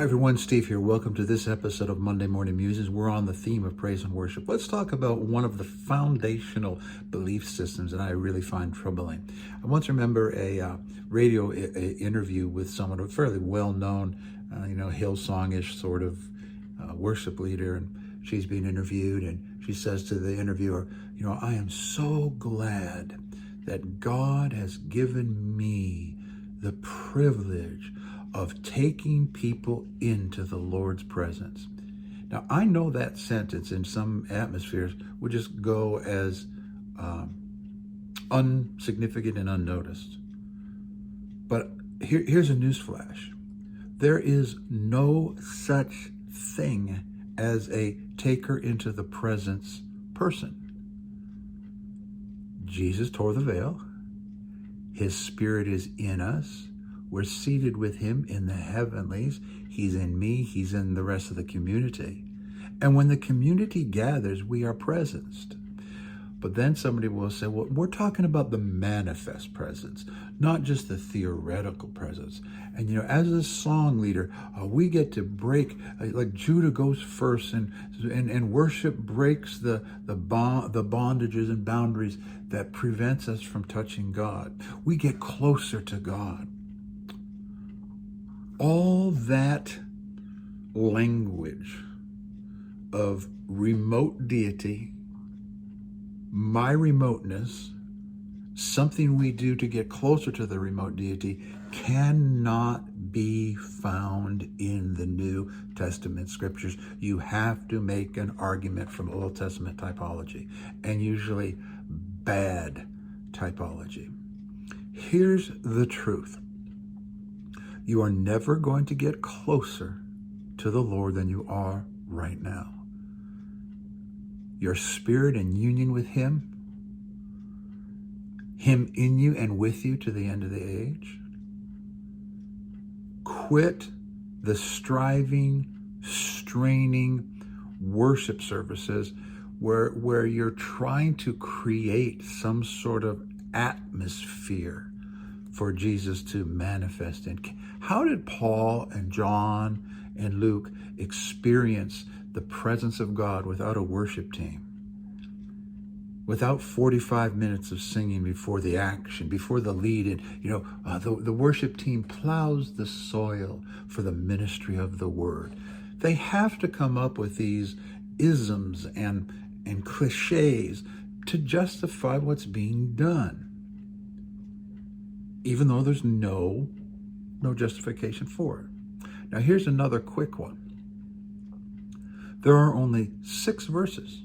everyone, Steve here. Welcome to this episode of Monday Morning Muses. We're on the theme of praise and worship. Let's talk about one of the foundational belief systems that I really find troubling. I once remember a radio interview with someone, a fairly well-known, Hillsongish sort of worship leader, and she's being interviewed, and she says to the interviewer, I am so glad that God has given me the privilege of taking people into the Lord's presence. Now, I know that sentence in some atmospheres would just go as unsignificant and unnoticed. But here's a newsflash. There is no such thing as a taker-into-the-presence person. Jesus tore the veil. His Spirit is in us. We're seated with him in the heavenlies. He's in me. He's in the rest of the community. And when the community gathers, we are presenced. But then somebody will say, well, we're talking about the manifest presence, not just the theoretical presence. And, as a song leader, we get to break, like Judah goes first, and worship breaks the bondages and boundaries that prevents us from touching God. We get closer to God. All that language of remote deity, my remoteness, something we do to get closer to the remote deity, cannot be found in the New Testament scriptures. You have to make an argument from Old Testament typology, and usually bad typology. Here's the truth. You are never going to get closer to the Lord than you are right now. Your spirit in union with him in you and with you to the end of the age. Quit the striving, straining worship services where you're trying to create some sort of atmosphere for Jesus to manifest in. How did Paul and John and Luke experience the presence of God without a worship team? Without 45 minutes of singing before the action, before the lead in, the worship team plows the soil for the ministry of the word. They have to come up with these isms and cliches to justify what's being done, even though there's no justification for it. Now, here's another quick one. There are only 6 verses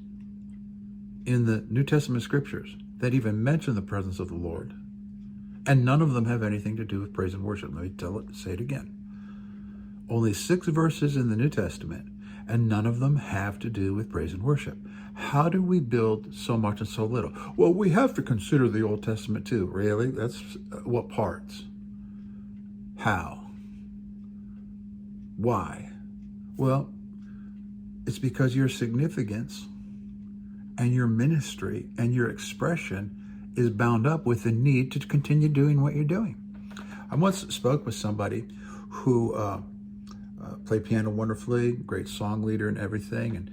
in the New Testament scriptures that even mention the presence of the Lord, and none of them have anything to do with praise and worship. Let me say it again. Only 6 verses in the New Testament, and none of them have to do with praise and worship. How do we build so much and so little? Well, we have to consider the Old Testament too. Really? That's what parts? How? Why? Well, it's because your significance and your ministry and your expression is bound up with the need to continue doing what you're doing. I once spoke with somebody who played piano wonderfully, great song leader and everything, and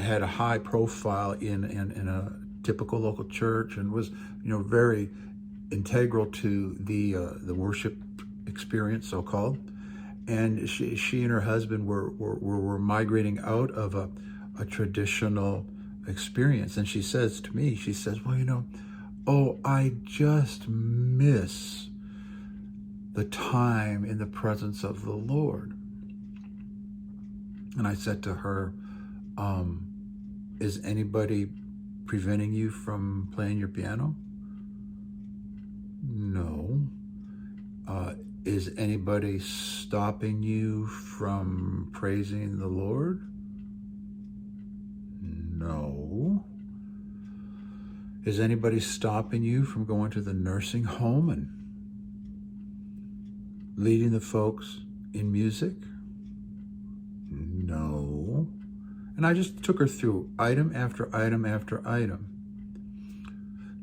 had a high profile in a typical local church, and was very integral to the worship experience, so-called. And she and her husband were migrating out of a traditional experience. And she says to me, well, I just miss the time in the presence of the Lord. And I said to her, is anybody preventing you from playing your piano? No. Is anybody stopping you from praising the Lord? No. Is anybody stopping you from going to the nursing home and leading the folks in music? No. And I just took her through item after item after item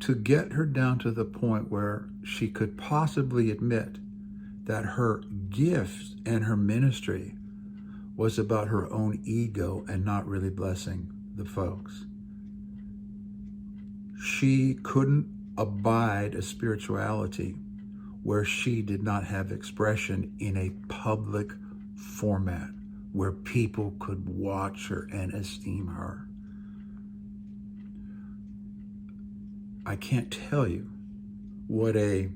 to get her down to the point where she could possibly admit that her gifts and her ministry was about her own ego and not really blessing the folks. She couldn't abide a spirituality where she did not have expression in a public format where people could watch her and esteem her. I can't tell you what a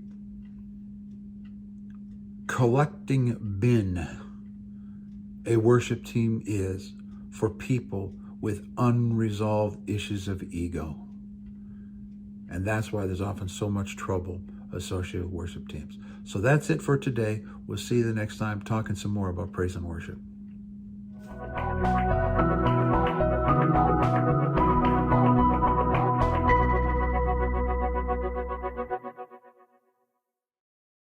collecting bin a worship team is for people with unresolved issues of ego. And that's why there's often so much trouble associated with worship teams. So that's it for today. We'll see you the next time talking some more about praise and worship.